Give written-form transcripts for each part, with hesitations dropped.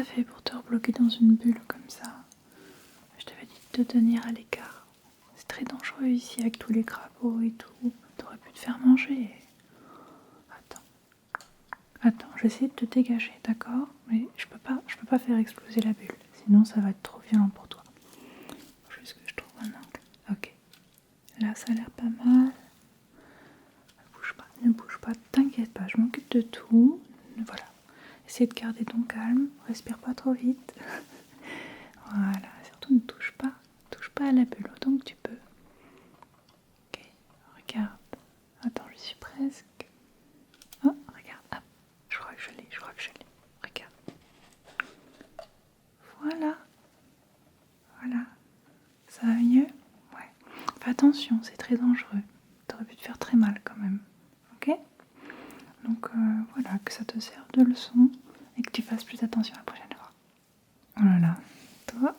t'as fait pour te rebloquer dans une bulle comme ça? Je t'avais dit de te tenir à l'écart. C'est très dangereux ici avec tous les crapauds et tout. T'aurais pu te faire manger. Attends, je vais essayer de te dégager, d'accord? Mais je peux pas faire exploser la bulle. Sinon, ça va être trop violent pour toi. Faut juste que je trouve un angle. Ok. Là, ça a l'air pas mal. Ne bouge pas, t'inquiète pas, je m'occupe de tout. Voilà. Essaye de garder ton calme, respire pas trop vite. Voilà, surtout ne touche pas à la bulle autant que tu peux. Ok, regarde. Attends, je suis presque. Oh, regarde, hop. Je crois que je l'ai. Regarde. Voilà. Ça va mieux? Ouais. Fais attention, c'est très dangereux. T'aurais pu te faire très mal quand même. Ok? Donc voilà, que ça te serve de leçon et que tu fasses plus attention la prochaine fois. Voilà. Toi,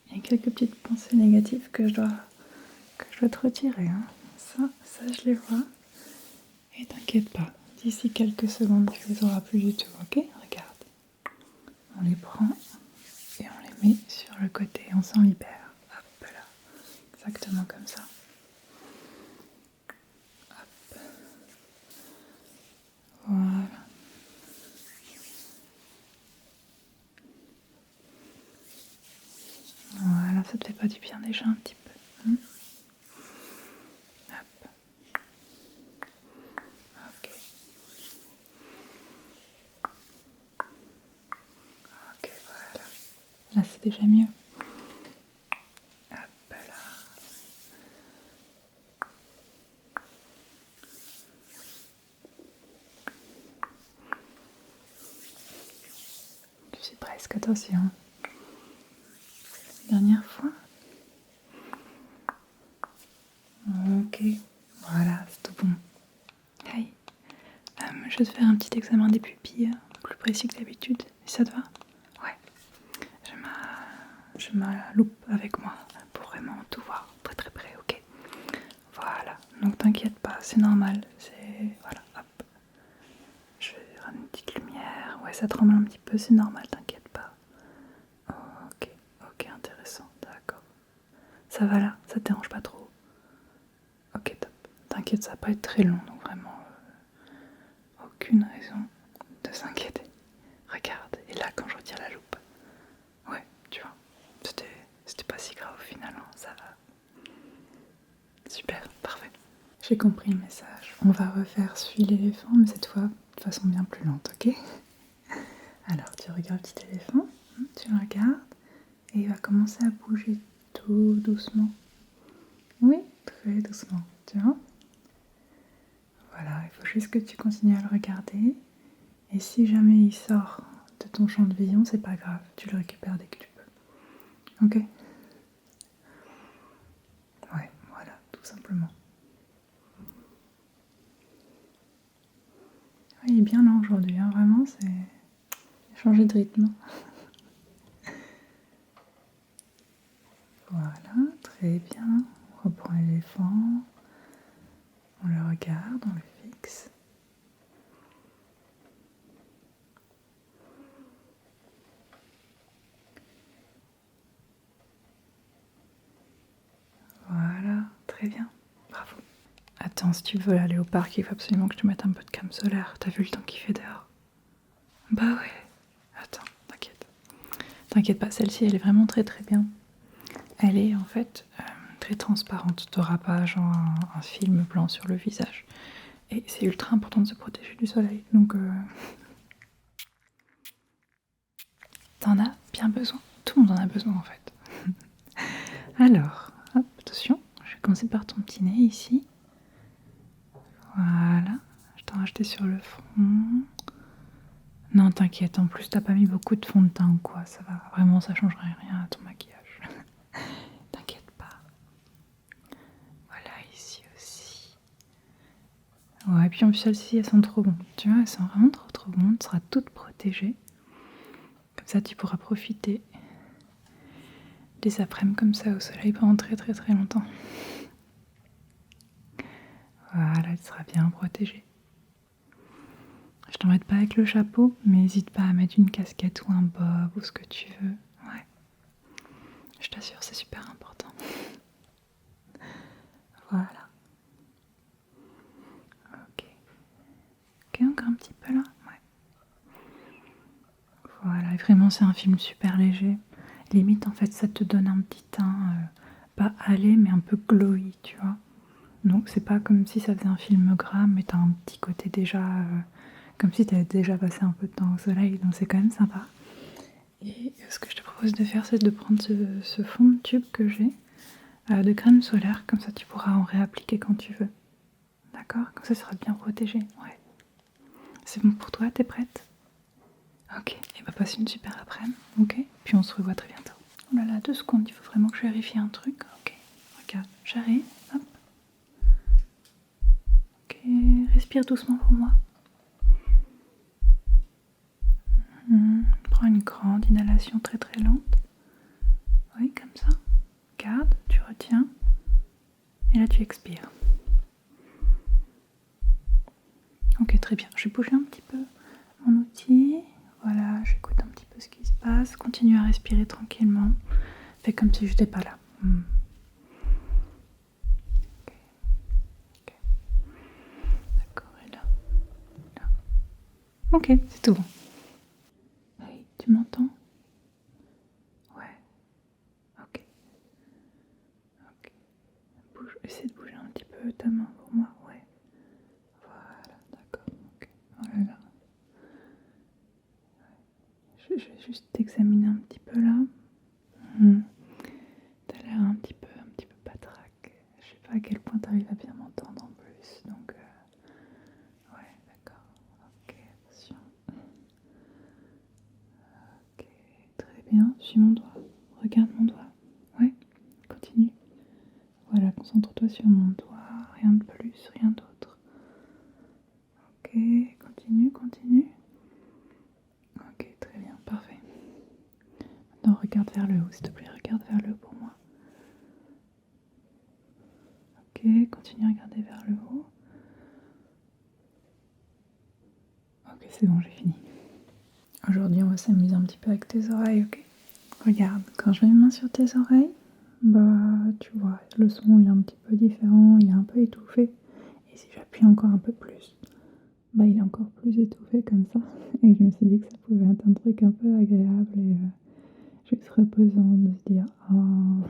il y a quelques petites pensées négatives que je dois te retirer. Hein. Ça, je les vois. Et t'inquiète pas, d'ici quelques secondes, tu les auras plus du tout, ok? Regarde. On les prend et on les met sur le côté, on s'en libère. Hop là. Exactement comme ça. Hop. Voilà. Voilà, ça te fait pas du bien déjà un petit peu. Hop. Ok. Ok, voilà. Là, c'est déjà mieux. Hop là. Tu sais presque, attention. Dernière fois. Ok. Voilà, c'est tout bon. Hey. Je vais te faire un petit examen des pupilles, plus précis que d'habitude. Ça te va? Ouais. J'ai ma loupe avec moi pour vraiment tout voir très très près, ok? Voilà. Donc t'inquiète pas, c'est normal. Voilà, hop. Je vais faire une petite lumière. Ouais, ça tremble un petit peu, c'est normal, t'inquiète pas. Ok, intéressant, d'accord. Ça va là? Ça te dérange pas trop? Ok, top. T'inquiète, ça va pas être très long, donc vraiment, aucune raison de s'inquiéter. Regarde, et là quand je retire la loupe, ouais, tu vois, c'était pas si grave au final, hein, ça va. Super, parfait. J'ai compris le message. On va refaire Suis l'éléphant, mais cette fois de façon bien plus lente, ok? Alors tu regardes le petit éléphant, tu le regardes, et il va commencer à bouger tout doucement. Oui, très doucement, tu vois? Voilà, il faut juste que tu continues à le regarder. Et si jamais il sort de ton champ de vision, c'est pas grave, tu le récupères dès que tu peux. Ok? Ouais, voilà, tout simplement. Ouais, il est bien lent aujourd'hui, hein, vraiment, c'est... Il a changé de rythme. Voilà, très bien. On reprend l'éléphant. On le regarde, on le fixe. Voilà, très bien. Bravo. Attends, si tu veux aller au parc, il faut absolument que je te mette un peu de crème solaire. T'as vu le temps qu'il fait dehors? Bah ouais. Attends, t'inquiète. T'inquiète pas, celle-ci, elle est vraiment très très bien. Elle est en fait très transparente. T'auras pas genre un film blanc sur le visage. Et c'est ultra important de se protéger du soleil. Donc t'en as bien besoin. Tout le monde en a besoin en fait. Alors, hop, attention. Je vais commencer par ton petit nez ici. Voilà. Je t'en rajouté sur le front. Non, t'inquiète. En plus, t'as pas mis beaucoup de fond de teint ou quoi. Ça va. Vraiment, ça changerait rien à ton maquillage. T'inquiète pas. Voilà, ici aussi. Ouais, et puis en plus, celles-ci, elles sont trop bonnes. Tu vois, elles sont vraiment trop trop bonnes. Tu seras toute protégée. Comme ça, tu pourras profiter des après-midi comme ça au soleil pendant très très très longtemps. Voilà, tu seras bien protégée. Je t'embête pas avec le chapeau, mais n'hésite pas à mettre une casquette ou un bob ou ce que tu veux. Ouais. Je t'assure, c'est super important. Voilà. Ok. Ok, encore un petit peu là. Ouais. Voilà, et vraiment c'est un film super léger. Limite en fait ça te donne un petit teint, pas hâlé mais un peu glowy, tu vois. Donc c'est pas comme si ça faisait un film gras, mais t'as un petit côté déjà comme si t'avais déjà passé un peu de temps au soleil, donc c'est quand même sympa. Et ce que je te propose de faire, c'est de prendre ce fond de tube que j'ai, de crème solaire, comme ça tu pourras en réappliquer quand tu veux. D'accord? Comme ça sera bien protégé. Ouais. C'est bon pour toi? T'es prête? Ok, et bah passe une super après-midi, ok? Puis on se revoit très bientôt. Oh là là, 2 secondes, il faut vraiment que je vérifie un truc. Ok, regarde, j'arrive, hop. Ok, respire doucement pour moi. Prends une grande inhalation très très lente. Oui, comme ça. Garde, tu retiens. Et là tu expires. Ok, très bien. Je vais bouger un petit peu mon outil. Voilà, j'écoute un petit peu ce qui se passe. Continue à respirer tranquillement. Fais comme si je n'étais pas là. Ok. D'accord, et là. Ok, c'est tout bon. Hey, tu m'entends? Ouais. Ok. Ok. Bouge, essaie de bouger un petit peu ta main pour moi. Ouais. Voilà, d'accord. Ok. Oh là là. Je vais juste t'examiner un petit peu là. T'as l'air un petit peu patraque. Je sais pas à quel point t'arrives à bien m'entendre en plus. Donc, ouais, d'accord. Ok, attention. Ok, très bien. Suis mon doigt. Regarde mon doigt. Ouais, continue. Voilà, concentre-toi sur mon doigt. Rien de plus, rien d'autre. Ok, continue, continue. Ok, très bien, parfait. Maintenant, regarde vers le haut, s'il te plaît. Regarde vers le haut pour moi. Ok, continue à regarder vers le haut. Ok, c'est bon, j'ai fini. Aujourd'hui, on va s'amuser un petit peu avec tes oreilles, ok? Regarde, quand je mets mes mains sur tes oreilles, bah, tu vois, le son il est un petit peu différent, il est un peu étouffé. Et si j'appuie encore un peu plus, bah, il est encore plus étouffé comme ça. Et je me suis dit que ça pouvait être un truc un peu agréable et juste reposant de se dire, oh,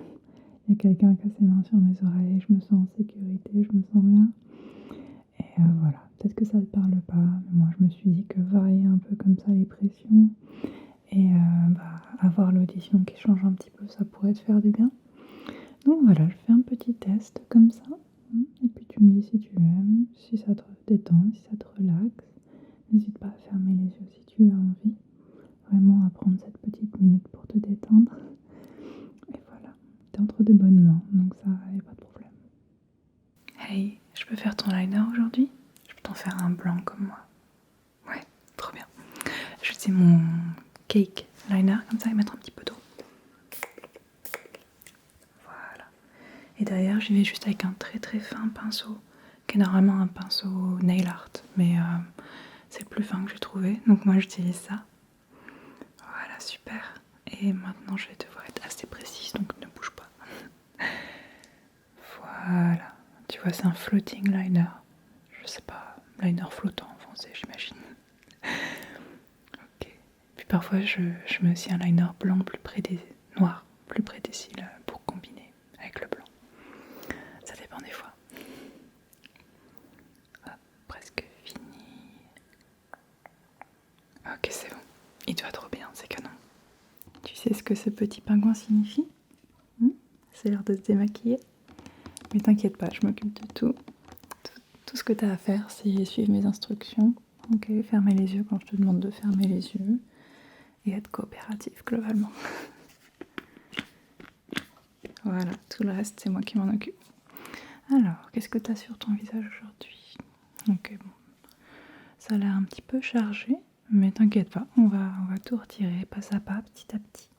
il y a quelqu'un qui a ses mains sur mes oreilles, je me sens en sécurité, je me sens bien. Et voilà, peut-être que ça ne te parle pas, mais moi je me suis dit que varier un peu comme ça les pressions et avoir l'audition qui change un petit peu, ça pourrait te faire du bien. Donc voilà, je fais un petit test comme ça, et puis tu me dis si tu aimes, si ça te détend, si ça te relaxe. N'hésite pas à fermer les yeux si tu as envie, vraiment à prendre cette petite minute pour te détendre. Et voilà, t'es entre de bonnes mains, donc ça, y a pas de problème. Hey, je peux faire ton liner aujourd'hui? Je peux t'en faire un blanc comme moi. Ouais, trop bien. Je vais utiliser mon cake liner comme ça et mettre un petit peu d'eau. Voilà. Et derrière, j'y vais juste avec un très très fin pinceau, qui est normalement un pinceau nail art, mais c'est le plus fin que j'ai trouvé, donc moi j'utilise ça. Voilà, super. Et maintenant, je vais devoir être assez précise, donc ne bouge pas. Voilà. Tu vois, c'est un floating liner. Je sais pas, liner flottant en français, j'imagine. Ok. Puis parfois, je mets aussi un liner blanc plus près des noirs, plus près des cils pour combiner avec le blanc. Ça dépend des fois. Hop, presque fini. Ok, c'est bon. Il doit trop bien, c'est canon. Tu sais ce que ce petit pingouin signifie? C'est l'heure de se démaquiller. Mais t'inquiète pas, je m'occupe de tout. Tout ce que tu as à faire, c'est suivre mes instructions. Ok, fermer les yeux quand je te demande de fermer les yeux. Et être coopératif globalement. Voilà, tout le reste, c'est moi qui m'en occupe. Alors, qu'est-ce que tu as sur ton visage aujourd'hui? Ok, bon. Ça a l'air un petit peu chargé, mais t'inquiète pas, on va tout retirer pas à pas, petit à petit.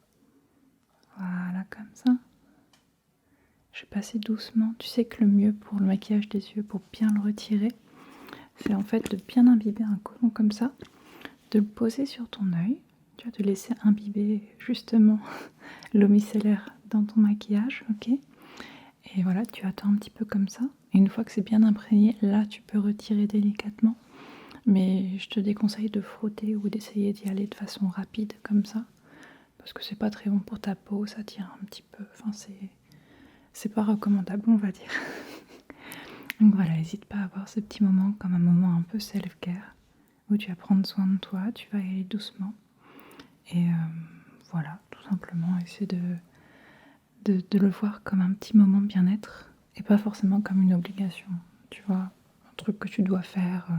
Voilà, comme ça. Je vais passer doucement. Tu sais que le mieux pour le maquillage des yeux, pour bien le retirer, c'est en fait de bien imbiber un côlon comme ça, de le poser sur ton œil, tu vas te laisser imbiber justement l'eau micellaire dans ton maquillage, ok? Et voilà, tu attends un petit peu comme ça. Et une fois que c'est bien imprégné, là tu peux retirer délicatement. Mais je te déconseille de frotter ou d'essayer d'y aller de façon rapide comme ça. Parce que c'est pas très bon pour ta peau, ça tire un petit peu. Enfin, c'est pas recommandable, on va dire. Donc voilà, n'hésite pas à avoir ce petit moment comme un moment un peu self-care où tu vas prendre soin de toi, tu vas y aller doucement. Et voilà, tout simplement, essayer de le voir comme un petit moment de bien-être et pas forcément comme une obligation. Tu vois, un truc que tu dois faire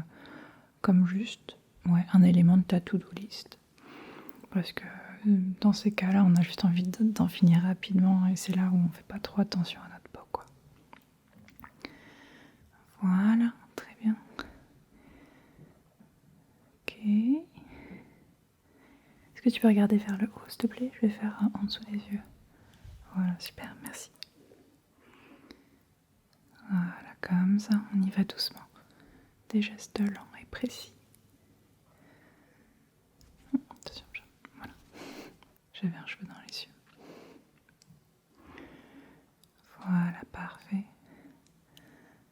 comme juste un élément de ta to-do list. Parce que dans ces cas-là, on a juste envie d'en finir rapidement et c'est là où on fait pas trop attention à notre peau, quoi. Voilà, très bien. Ok. Est-ce que tu peux regarder vers le haut, s'il te plaît? Je vais faire en dessous des yeux. Voilà, super, merci. Voilà, comme ça, on y va doucement. Des gestes lents et précis. Attention, voilà. J'avais un cheveu dans les yeux. Voilà, parfait.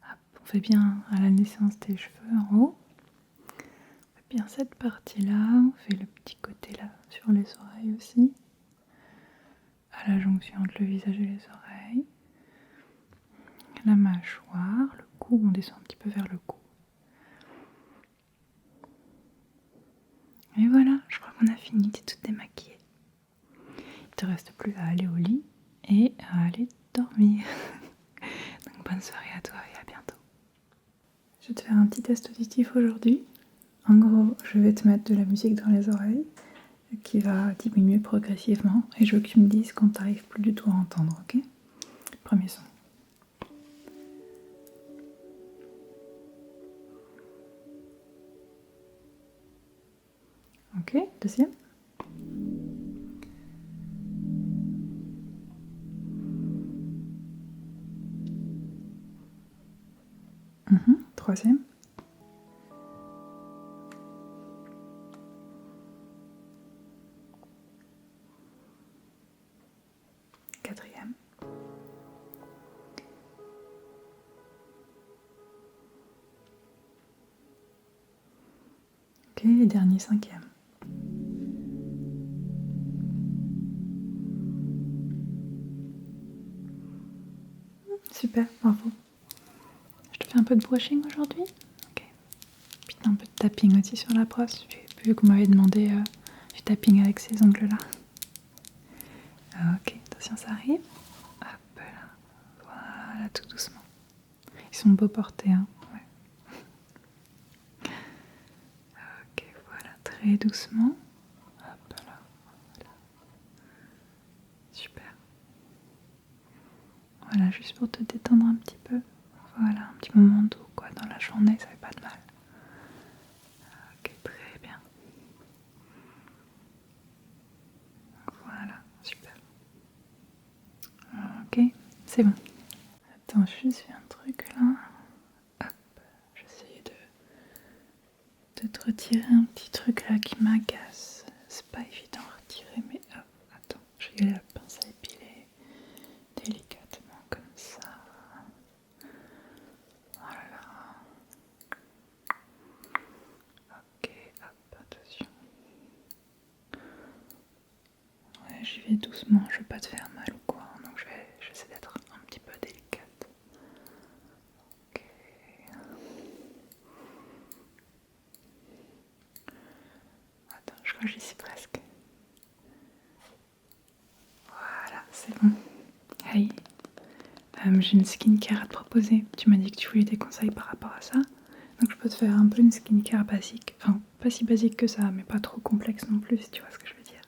Hop, on fait bien à la naissance des cheveux en haut. On fait bien cette partie-là. On fait le petit côté là sur les oreilles aussi. À la jonction entre le visage et les oreilles. La mâchoire, le cou, on descend un petit peu vers le cou. Et voilà, je crois qu'on a fini, t'es toute démaquillée. Il te reste plus à aller au lit et à aller dormir. Donc bonne soirée à toi et à bientôt. Je vais te faire un petit test auditif aujourd'hui. En gros, je vais te mettre de la musique dans les oreilles qui va diminuer progressivement et je veux que tu me dises quand tu n'arrives plus du tout à entendre, ok? Premier son. Ok, deuxième. Troisième. Quatrième. Ok, et dernier, cinquième. Super, bravo. Je te fais un peu de brushing aujourd'hui. Ok. Puis un peu de tapping aussi sur la brosse. Vu que vous m'avez demandé du tapping avec ces ongles-là. Ok, attention, ça arrive. Hop là. Voilà, tout doucement. Ils sont beaux portés, hein. Ouais. Ok, voilà, très doucement. Hop là. Voilà. Super. Voilà, juste pour te détendre un petit peu. Voilà, un petit moment doux, quoi, dans la journée, ça fait pas de mal. Ok, très bien. Voilà, super. Ok, c'est bon. Attends, juste un truc là. Hop, j'essaie de te retirer un petit truc là qui m'agace. C'est pas évident à retirer, mais hop, attends, je vais y aller à la pince à épiler délicatement comme ça. Voilà. Ok, hop, attention. Ouais, j'y vais doucement, je veux pas te faire mal ou quoi, donc j'essaie d'être un petit peu délicate. Ok. Attends, je crois que j'y suis presque. Voilà, c'est bon. Hey, j'ai une skincare à te proposer. Tu m'as dit que tu voulais des conseils par rapport à ça. Donc je peux te faire un peu une skincare basique. Enfin, pas si basique que ça, mais pas trop complexe non plus, si tu vois ce que je veux dire.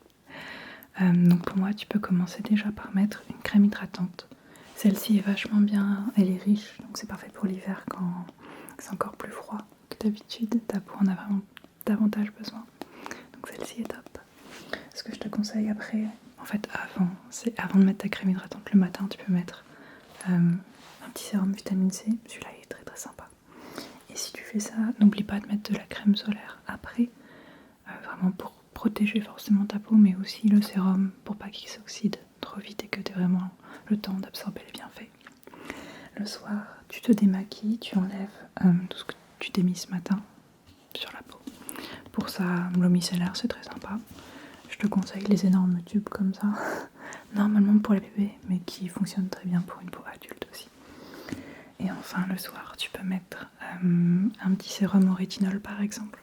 Donc pour moi, tu peux commencer déjà par mettre une crème hydratante. Celle-ci est vachement bien, elle est riche, donc c'est parfait pour l'hiver quand c'est encore plus froid que d'habitude. Ta peau en a vraiment davantage besoin. Donc celle-ci est top. Ce que je te conseille après, en fait avant de mettre ta crème hydratante le matin, tu peux mettre un petit sérum vitamine C. Celui-là il est très très sympa. Et si tu fais ça, n'oublie pas de mettre de la crème solaire après, vraiment pour protéger forcément ta peau, mais aussi le sérum pour pas qu'il s'oxyde trop vite et que tu aies vraiment le temps d'absorber les bienfaits. Le soir, tu te démaquilles, tu enlèves tout ce que tu t'es mis ce matin sur la peau. Pour ça, l'eau micellaire, c'est très sympa. Je te conseille les énormes tubes comme ça, normalement pour les bébés, mais qui fonctionnent très bien pour une peau adulte aussi. Et enfin, le soir, tu peux mettre un petit sérum au rétinol par exemple,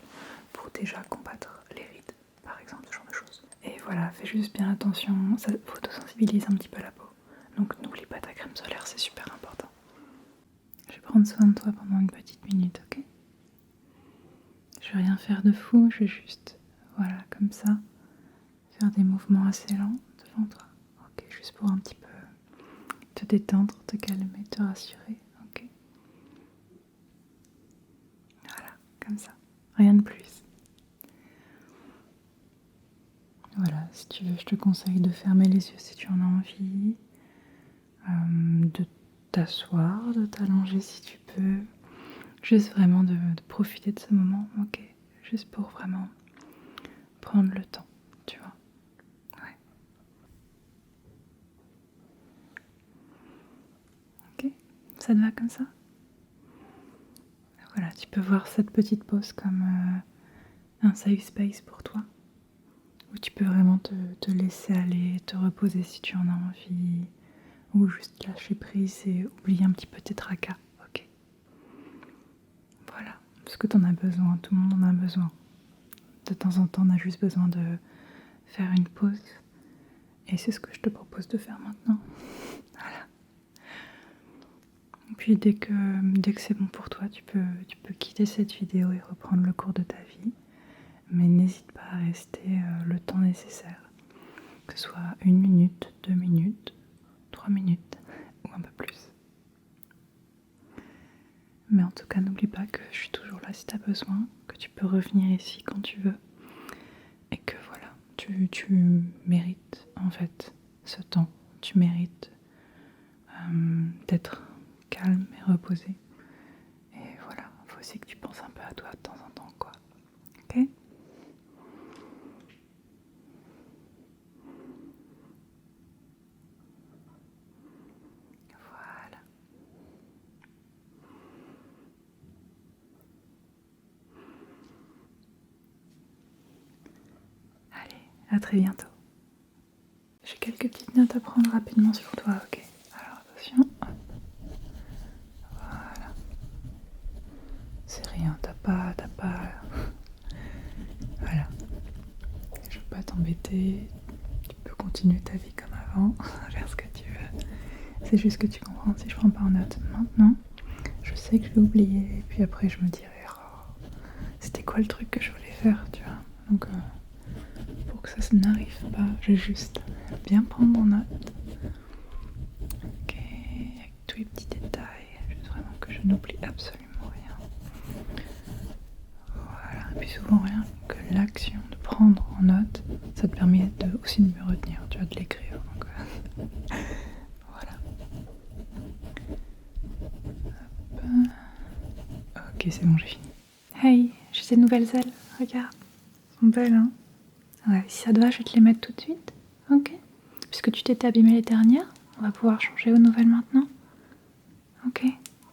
pour déjà combattre les rides, par exemple, ce genre de choses. Et voilà, fais juste bien attention, ça photosensibilise un petit peu la peau. Donc n'oublie pas ta crème solaire, c'est super important. Je vais prendre soin de toi pendant une petite minute, ok? Je vais rien faire de fou, je vais juste, voilà, comme ça, faire des mouvements assez lents devant toi. Ok, juste pour un petit peu te détendre, te calmer, te rassurer, ok? Voilà, comme ça, rien de plus. Voilà, si tu veux, je te conseille de fermer les yeux si tu en as envie, de t'asseoir, de t'allonger si tu peux, juste vraiment de profiter de ce moment, ok? Juste pour vraiment prendre le temps, tu vois? Ouais. Ok, ça te va comme ça? Voilà, tu peux voir cette petite pause comme un safe space pour toi, où tu peux vraiment te laisser aller, te reposer si tu en as envie, ou juste lâcher prise et oublier un petit peu tes tracas, ok? Voilà, parce que t'en as besoin, tout le monde en a besoin. De temps en temps, on a juste besoin de faire une pause, et c'est ce que je te propose de faire maintenant. Voilà. Et puis dès que c'est bon pour toi, tu peux quitter cette vidéo et reprendre le cours de ta vie. Mais n'hésite pas à rester le temps nécessaire, que ce soit 1 minute, 2 minutes, 3 minutes ou un peu plus. Mais en tout cas, n'oublie pas que je suis toujours là si tu as besoin, que tu peux revenir ici quand tu veux et que voilà, tu mérites en fait ce temps, tu mérites d'être calme et reposé. Et voilà, il faut aussi que tu penses un peu à toi de temps en temps, quoi. Ok ? Voilà. Allez, à très bientôt. J'ai quelques petites notes à prendre rapidement sur toi, ok? Alors attention, hop. Voilà. C'est rien, t'as pas... Voilà. Je veux pas t'embêter. Tu peux continuer ta vie comme avant, faire ce que tu veux. C'est juste que tu comprends si je prends pas en note maintenant. Je sais que je vais oublier, et puis après je me dirai, oh, c'était quoi le truc que je voulais faire, tu vois? Donc pour que ça n'arrive pas, je vais juste bien prendre en note. Ok, avec tous les petits détails, juste vraiment que je n'oublie absolument rien. Voilà, et puis souvent rien que l'action de prendre en note, ça te permet aussi de me retenir, tu vois, de l'écrire. Donc voilà. Hop. Ok, c'est bon, j'ai fini. Hey, j'ai ces nouvelles ailes, regarde. Elles sont belles, hein? Ouais, si ça te va, je vais te les mettre tout de suite. Ok? Puisque tu t'étais abîmée les dernières, on va pouvoir changer aux nouvelles maintenant. Ok,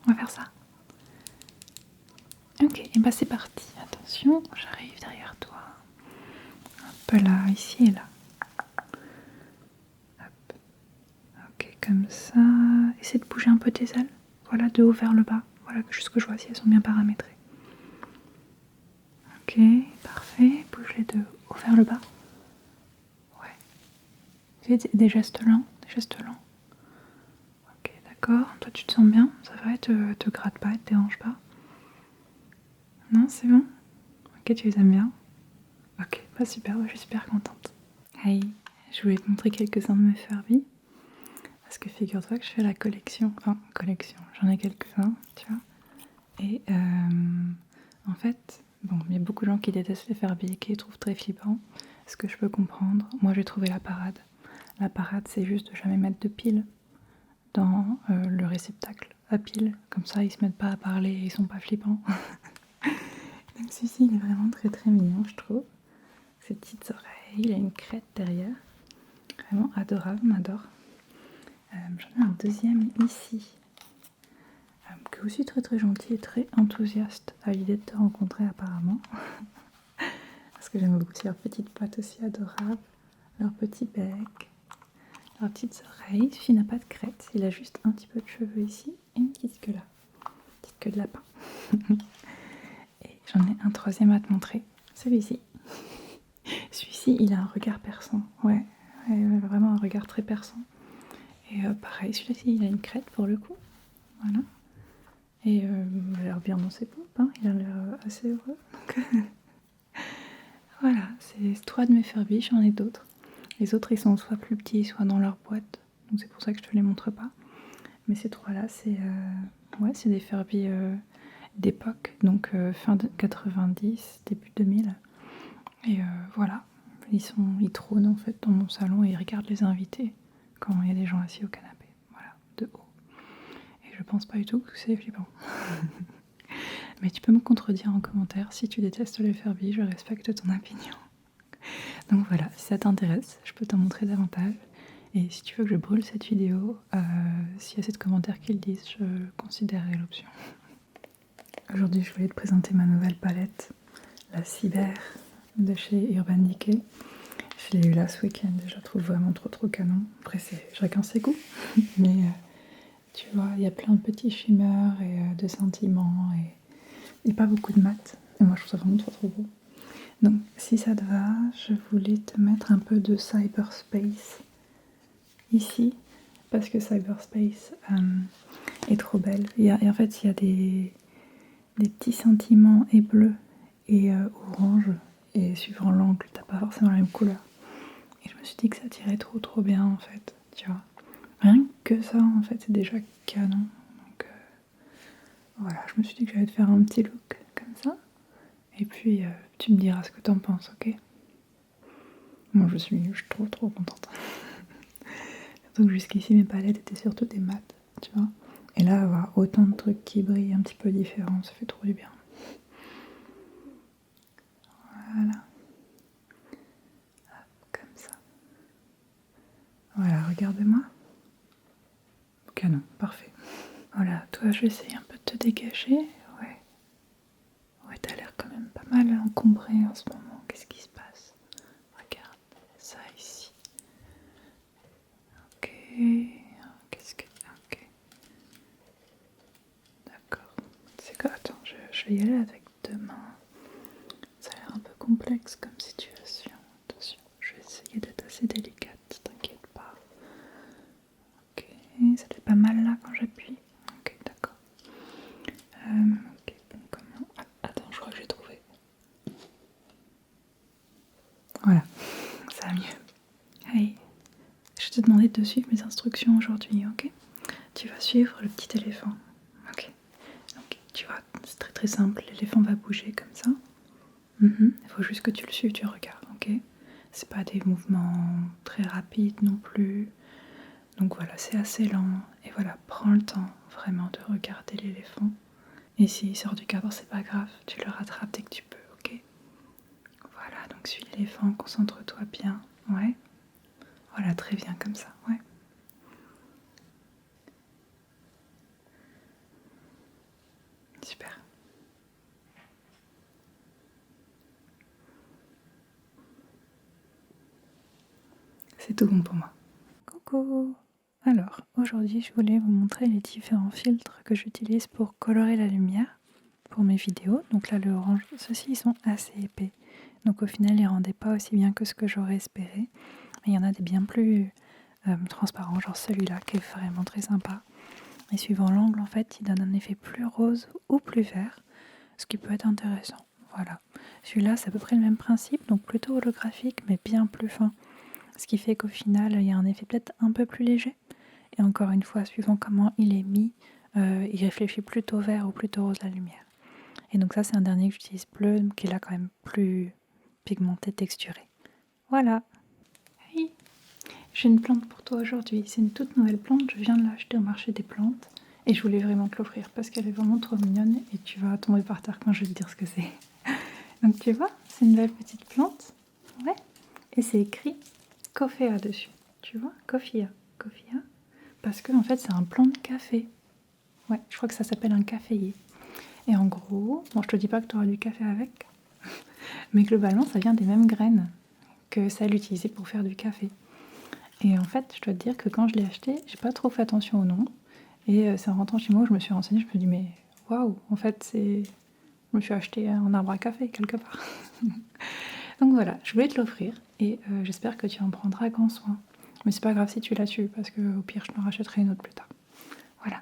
on va faire ça. Ok, et bah c'est parti. Attention, j'arrive derrière toi. Hop là, ici et là. Hop. Ok, comme ça. Essaie de bouger un peu tes ailes. Voilà, de haut vers le bas. Voilà, juste que je vois si elles sont bien paramétrées. Ok, parfait. Bouge-les de haut vers le bas. Ouais. Fais des gestes lents, Ok, d'accord. Toi, tu te sens bien? Ça va, te gratte pas, te dérange pas? Non, c'est bon? Ok, tu les aimes bien? Ok, bah super, je suis super contente. Hey, je voulais te montrer quelques-uns de mes Furby. Parce que figure-toi que je fais la collection. Enfin, collection, j'en ai quelques-uns, tu vois. Et en fait, bon, il y a beaucoup de gens qui détestent les Furby et qui les trouvent très flippants. Ce que je peux comprendre. Moi, j'ai trouvé la parade. La parade, c'est juste de jamais mettre de piles dans le réceptacle à pile, comme ça ils se mettent pas à parler et ils sont pas flippants. Donc celui-ci il est vraiment très très mignon je trouve. Ses petites oreilles, il a une crête derrière. Vraiment adorable, on adore. J'en ai un deuxième ici, qui est aussi très très gentil et très enthousiaste à l'idée de te rencontrer apparemment. Parce que j'aime beaucoup leurs petites pattes aussi adorables, leur petit bec, leurs petites oreilles. Il n'a pas de crête, il a juste un petit peu de cheveux ici et une petite queue là, une petite queue de lapin. Et j'en ai un troisième à te montrer, celui-ci. Celui-ci, il a un regard perçant, ouais, vraiment un regard très perçant. Et pareil, celui-ci, il a une crête pour le coup, voilà. Et il a l'air bien dans ses pompes, hein. Il a l'air assez heureux. Donc, voilà, c'est 3 de mes Furby, j'en ai d'autres. Les autres, ils sont soit plus petits, soit dans leur boîte. Donc c'est pour ça que je te les montre pas. Mais ces 3-là, c'est des Furby d'époque, donc fin de 90, début 2000. Et voilà, ils trônent en fait dans mon salon et ils regardent les invités quand il y a des gens assis au canapé. Voilà, de haut. Et je pense pas du tout que c'est flippant. Mais tu peux me contredire en commentaire si tu détestes les Furby, je respecte ton opinion. Donc voilà, si ça t'intéresse, je peux t'en montrer davantage. Et si tu veux que je brûle cette vidéo, s'il y a assez de commentaires qui le disent, je considérerai l'option. Aujourd'hui, je voulais te présenter ma nouvelle palette, la Cyber de chez Urban Decay. Je l'ai eu là ce week-end et je la trouve vraiment trop canon. Après, c'est chacun ses goûts, mais tu vois, il y a plein de petits shimmers et de sentiments et pas beaucoup de mat. Et moi, je trouve ça vraiment trop beau. Donc, si ça te va, je voulais te mettre un peu de cyberspace ici, parce que cyberspace est trop belle. Et en fait, il y a des petits sentiments et bleu et orange, et suivant l'angle, t'as pas forcément la même couleur. Et je me suis dit que ça tirait trop bien en fait, tu vois. Rien que ça, en fait, c'est déjà canon. Donc voilà, je me suis dit que j'allais te faire un petit look comme ça. Et puis, tu me diras ce que t'en penses, ok? Moi, je suis trop contente. Donc jusqu'ici, mes palettes étaient surtout des mats, tu vois. Et là, avoir autant de trucs qui brillent un petit peu différents, ça fait trop du bien. Voilà. Hop, comme ça. Voilà, regarde-moi. Canon, parfait. Voilà, toi, je vais essayer un peu de te dégager. Ouais, t'as l'air quand même pas mal encombré en ce moment. Qu'est-ce qui se passe? Regarde ça ici. Ok. Qu'est-ce que... Ok. D'accord. C'est quoi? Attends, je vais y aller avec 2 mains. Ça a l'air un peu complexe comme situation. Attention, je vais essayer d'être assez délicate, t'inquiète pas. Ok, ça fait pas mal là quand j'appuie. Ok, d'accord. Ok, bon, comment... Ah, attends, je crois que j'ai trouvé. Voilà, ça va mieux. Hey, je te demandais de suivre mes instructions aujourd'hui, ok? Tu vas suivre le petit éléphant, ok? Donc, tu vois, c'est très simple, l'éléphant va bouger comme ça. Il faut juste que tu le suives du regard, ok? C'est pas des mouvements très rapides non plus. Donc voilà, c'est assez lent. Et voilà, prends le temps vraiment de regarder l'éléphant. Et s'il sort du cadre, c'est pas grave, tu le rattrapes dès que tu peux, ok? Voilà, donc suis l'éléphant, concentre-toi bien, ouais? Voilà, très bien comme ça, ouais. Super. C'est tout bon pour moi. Coucou! Alors, aujourd'hui, je voulais vous montrer les différents filtres que j'utilise pour colorer la lumière pour mes vidéos. Donc là, le orange, ceux-ci, ils sont assez épais. Donc au final, ils rendaient pas aussi bien que ce que j'aurais espéré. Mais il y en a des bien plus transparents, genre celui-là qui est vraiment très sympa. Et suivant l'angle, en fait, il donne un effet plus rose ou plus vert, ce qui peut être intéressant. Voilà. Celui-là, c'est à peu près le même principe, donc plutôt holographique, mais bien plus fin. Ce qui fait qu'au final, il y a un effet peut-être un peu plus léger. Et encore une fois, suivant comment il est mis, il réfléchit plutôt vert ou plutôt rose la lumière. Et donc ça, c'est un dernier que j'utilise bleu, qui est là quand même plus pigmenté, texturé. Voilà. Hey, j'ai une plante pour toi aujourd'hui. C'est une toute nouvelle plante. Je viens de l'acheter au marché des plantes. Et je voulais vraiment te l'offrir parce qu'elle est vraiment trop mignonne et tu vas tomber par terre quand je vais te dire ce que c'est. Donc tu vois, c'est une belle petite plante. Ouais. Et c'est écrit Coffea dessus. Tu vois, Coffea. Coffea. Parce que en fait, c'est un plant de café. Ouais, je crois que ça s'appelle un caféier. Et en gros, bon, je te dis pas que tu auras du café avec, mais globalement, ça vient des mêmes graines que celles utilisées pour faire du café. Et en fait, je dois te dire que quand je l'ai acheté, j'ai pas trop fait attention au nom. Et c'est en rentrant chez moi que je me suis renseignée, je me suis dit, mais waouh, en fait, je me suis acheté un arbre à café quelque part. Donc voilà, je voulais te l'offrir et j'espère que tu en prendras grand soin. Mais c'est pas grave si tu l'as tué parce que au pire, je t'en rachèterai une autre plus tard. Voilà.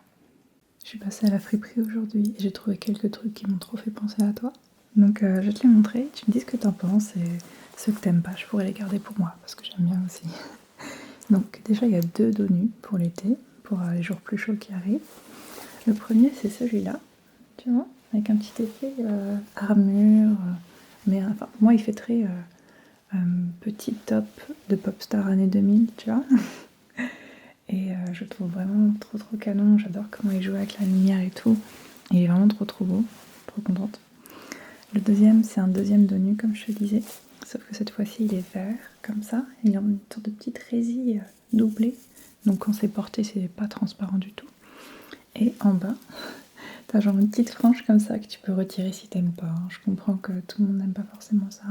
Je suis passée à la friperie aujourd'hui et j'ai trouvé quelques trucs qui m'ont trop fait penser à toi. Donc je vais te les montrer, tu me dis ce que t'en penses et ceux que t'aimes pas, je pourrais les garder pour moi parce que j'aime bien aussi. Donc déjà il y a 2 dos nus pour l'été, pour les jours plus chauds qui arrivent. Le premier c'est celui-là, tu vois, avec un petit effet armure, mais enfin moi il fait très petit top de Popstar années 2000, tu vois. Et je le trouve vraiment trop canon, j'adore comment il joue avec la lumière et tout. Et il est vraiment trop beau, trop contente. Le deuxième, c'est un deuxième dos nu comme je te disais, sauf que cette fois-ci il est vert, comme ça. Il a une sorte de petite résille doublée, donc quand c'est porté c'est pas transparent du tout. Et en bas, t'as genre une petite frange comme ça que tu peux retirer si t'aimes pas. Je comprends que tout le monde n'aime pas forcément ça.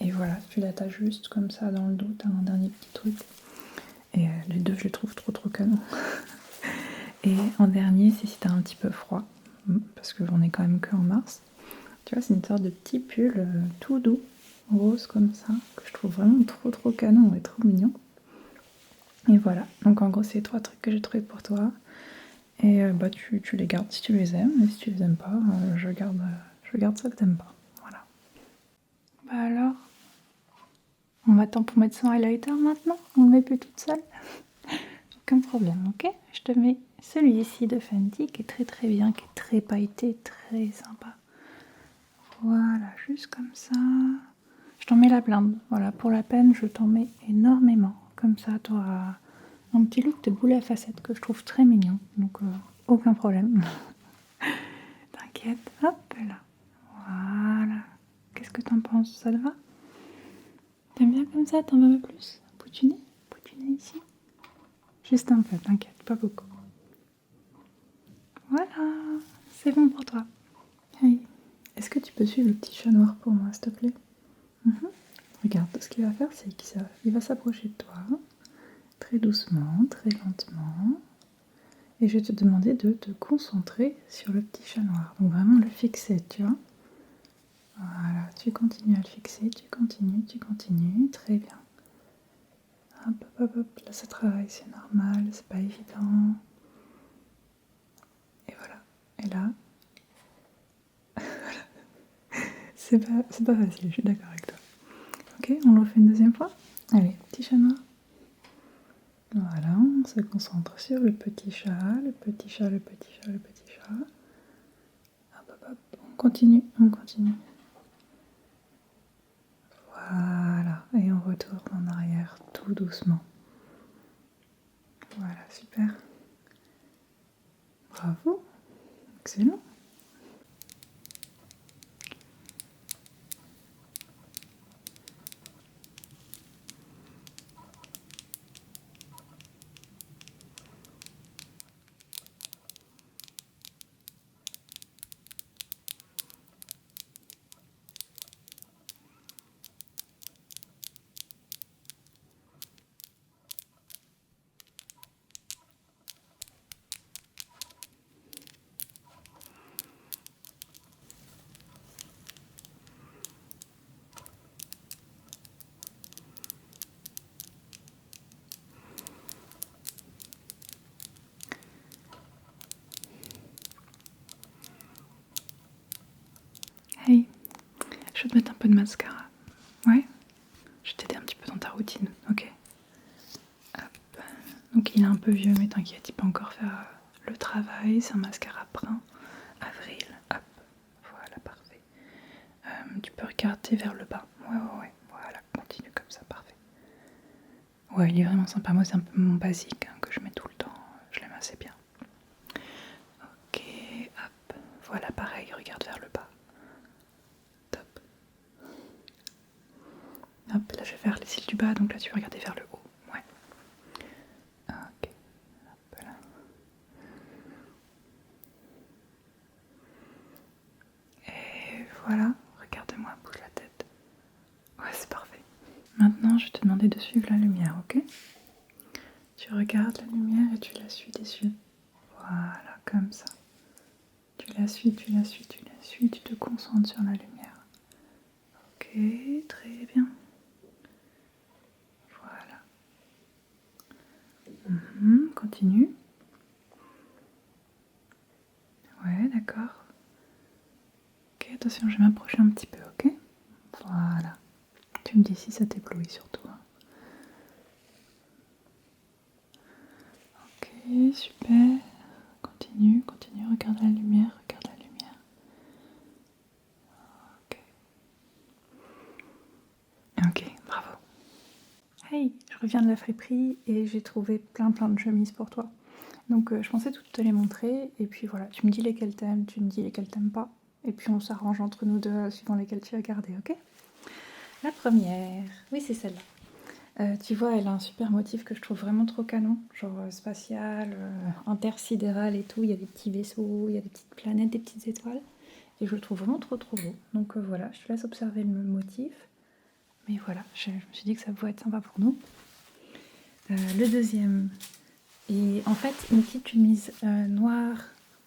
Et voilà, tu l'attaches juste comme ça dans le dos, t'as un dernier petit truc. Et les deux, je les trouve trop canon. Et en dernier, c'est si t'as un petit peu froid, parce que j'en ai quand même que en mars. Tu vois, c'est une sorte de petit pull tout doux, rose comme ça, que je trouve vraiment trop canon et trop mignon. Et voilà, donc en gros, c'est 3 trucs que j'ai trouvé pour toi. Et bah tu les gardes si tu les aimes, et si tu les aimes pas, je garde ça que t'aimes pas. Voilà. Bah alors, on m'attend pour mettre son highlighter maintenant? On le met plus toute seule? Aucun problème, ok? Je te mets celui-ci de Fenty qui est très bien, qui est très pailleté, très sympa. Voilà, juste comme ça. Je t'en mets la blinde. Voilà, pour la peine, je t'en mets énormément. Comme ça, tu auras un petit look de boulet à facettes que je trouve très mignon. Donc, aucun problème. T'inquiète, hop là. Voilà. Qu'est-ce que t'en penses? Ça te va? T'aimes bien comme ça? T'en veux un peu plus? Poutiner? Poutiner ici? Juste un peu, t'inquiète, pas beaucoup. Voilà, c'est bon pour toi. Hey, est-ce que tu peux suivre le petit chat noir pour moi, s'il te plaît? Regarde, ce qu'il va faire, c'est qu'il va s'approcher de toi, très doucement, très lentement. Et je vais te demander de te concentrer sur le petit chat noir. Donc vraiment le fixer, tu vois. Voilà, tu continues à le fixer, tu continues, très bien. Hop, là ça travaille, c'est normal, c'est pas évident. Et voilà, et là, c'est pas facile, je suis d'accord avec toi. Ok, on le refait une deuxième fois. Allez, petit chat noir. Voilà, on se concentre sur le petit chat. Hop, on continue. Voilà, et on retourne en arrière tout doucement. Voilà, super. Bravo, excellent. Hey, je vais te mettre un peu de mascara. Ouais, je vais t'aider un petit peu dans ta routine, ok? Hop. Donc il est un peu vieux, mais t'inquiète, il peut encore faire le travail. C'est un mascara brun, avril. Hop, voilà, parfait. Tu peux regarder vers le bas. Ouais, voilà, continue comme ça, parfait. Ouais, il est vraiment sympa. Moi, c'est un peu mon basique que je mets tout le temps. Je l'aime assez bien. bas, donc là tu vas regarder vers le haut. Ouais. Ok. Hop là. Et voilà, regarde-moi, bouge la tête. Ouais, c'est parfait. Maintenant, je vais te demander de suivre la lumière, ok? Tu regardes la lumière et tu la suis des yeux. Voilà, comme ça. Tu la suis, tu la suis, tu la suis, tu te concentres sur la lumière. Ok, très bien. Voilà. Continue. Ouais, d'accord. Ok, attention, je vais m'approcher un petit peu, ok? Voilà. Tu me dis si ça t'éblouit surtout. Hein. Ok, super. Continue, continue, regarde la lumière, regarde la lumière. Ok. Ok, bravo. Hey, je reviens de la friperie et j'ai trouvé plein de chemises pour toi. Donc je pensais toutes te les montrer et puis voilà, tu me dis lesquelles t'aimes, tu me dis lesquelles t'aimes pas. Et puis on s'arrange entre nous deux suivant lesquelles tu vas garder, ok? La première, oui c'est celle-là. Tu vois, elle a un super motif que je trouve vraiment trop canon, genre spatial, intersidéral et tout. Il y a des petits vaisseaux, il y a des petites planètes, des petites étoiles. Et je le trouve vraiment trop beau. Donc voilà, je te laisse observer le motif. Mais voilà, je me suis dit que ça pouvait être sympa pour nous. Le deuxième, et en fait, une petite chemise noire,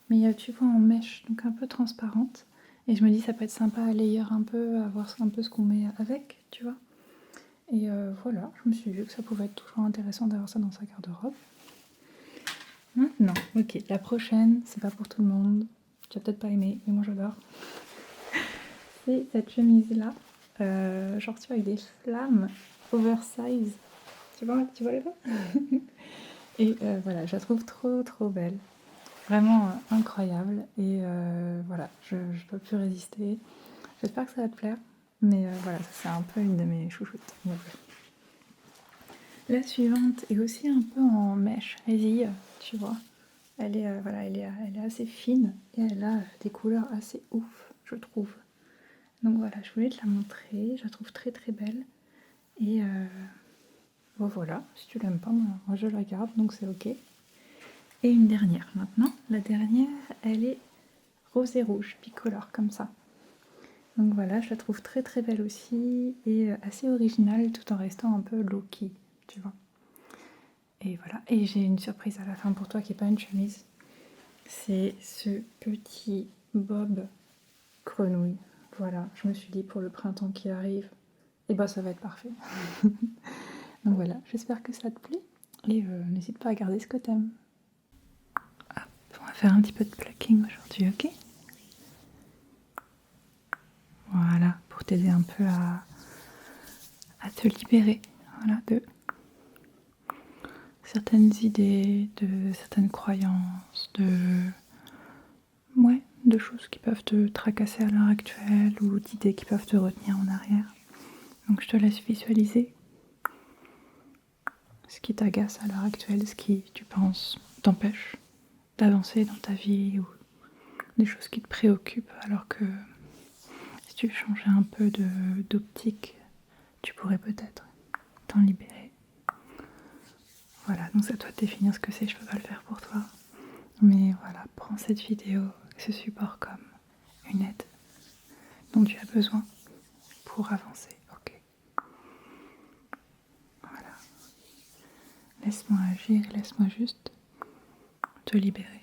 mais tu vois en mèche, donc un peu transparente. Et je me dis ça peut être sympa à layer un peu, à voir un peu ce qu'on met avec, tu vois. Et voilà, je me suis dit que ça pouvait être toujours intéressant d'avoir ça dans sa garde-robe. Maintenant, ok, la prochaine, c'est pas pour tout le monde. Tu vas peut-être pas aimer, mais moi j'adore. C'est cette chemise-là, genre tu vois avec des flammes oversize. Tu vois les pas? Et voilà, je la trouve trop belle. Vraiment incroyable. Et voilà, je peux plus résister. J'espère que ça va te plaire. Mais voilà, ça c'est un peu une de mes chouchoutes. Donc, la suivante est aussi un peu en mèche résille, tu vois. Elle est, voilà, elle est assez fine et elle a des couleurs assez ouf, je trouve. Donc voilà, je voulais te la montrer. Je la trouve très belle. Et bon, voilà, si tu l'aimes pas, moi je la garde, donc c'est ok. Et une dernière maintenant. La dernière, elle est rose et rouge, bicolore comme ça. Donc voilà, je la trouve très belle aussi et assez originale tout en restant un peu low-key, tu vois. Et voilà, et j'ai une surprise à la fin pour toi qui n'est pas une chemise. C'est ce petit bob grenouille. Voilà, je me suis dit pour le printemps qui arrive, et bah ça va être parfait. Donc voilà, j'espère que ça te plaît et n'hésite pas à garder ce que t'aimes. On va faire un petit peu de plucking aujourd'hui, ok? Voilà, pour t'aider un peu à te libérer, voilà, de certaines idées, de certaines croyances, de choses qui peuvent te tracasser à l'heure actuelle ou d'idées qui peuvent te retenir en arrière. Donc je te laisse visualiser ce qui t'agace à l'heure actuelle, ce qui, tu penses, t'empêche d'avancer dans ta vie ou des choses qui te préoccupent alors que si tu changeais un peu d'optique, tu pourrais peut-être t'en libérer. Voilà, donc c'est à toi de définir ce que c'est, je peux pas le faire pour toi. Mais voilà, prends cette vidéo, ce support comme une aide dont tu as besoin pour avancer, ok? Voilà. Laisse-moi agir, laisse-moi juste te libérer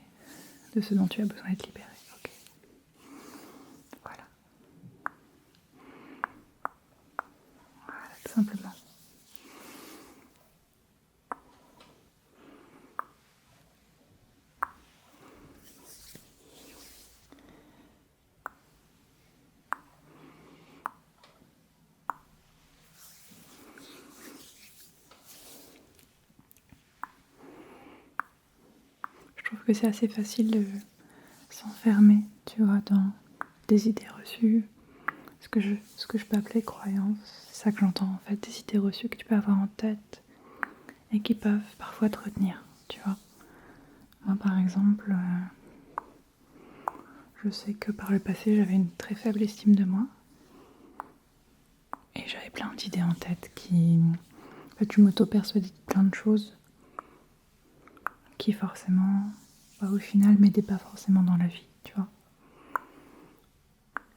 de ce dont tu as besoin d'être libéré, ok? Voilà. Voilà, tout simplement. Je trouve que c'est assez facile de s'enfermer, tu vois, dans des idées reçues, ce que je peux appeler croyances, c'est ça que j'entends en fait, des idées reçues que tu peux avoir en tête et qui peuvent parfois te retenir, tu vois. Moi par exemple, je sais que par le passé j'avais une très faible estime de moi et j'avais plein d'idées en tête qui En fait, je m'auto-persuadais de plein de choses qui forcément, au final, m'aidaient pas forcément dans la vie, tu vois.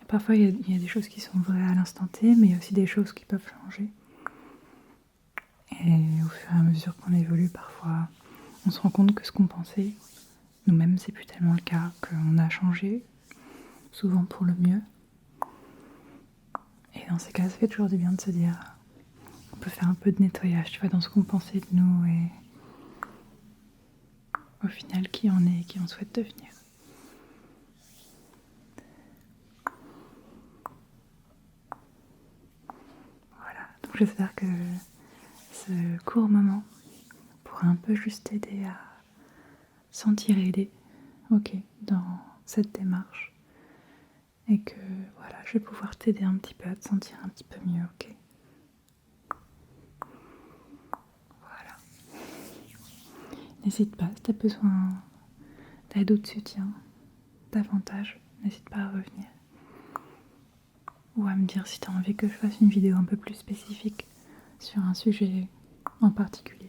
Et parfois, il y a des choses qui sont vraies à l'instant T, mais il y a aussi des choses qui peuvent changer. Et au fur et à mesure qu'on évolue, parfois, on se rend compte que ce qu'on pensait, nous-mêmes, c'est plus tellement le cas, qu'on a changé, souvent pour le mieux. Et dans ces cas, ça fait toujours du bien de se dire, on peut faire un peu de nettoyage, tu vois, dans ce qu'on pensait de nous et au final, qui on est et qui on souhaite devenir. Voilà, donc j'espère que ce court moment pourra un peu juste t'aider à sentir aidé, ok, dans cette démarche. Et que voilà, je vais pouvoir t'aider un petit peu à te sentir un petit peu mieux, ok. Voilà. N'hésite pas, si tu as besoin d'aide ou de soutien, davantage, n'hésite pas à revenir. Ou à me dire si tu as envie que je fasse une vidéo un peu plus spécifique sur un sujet en particulier.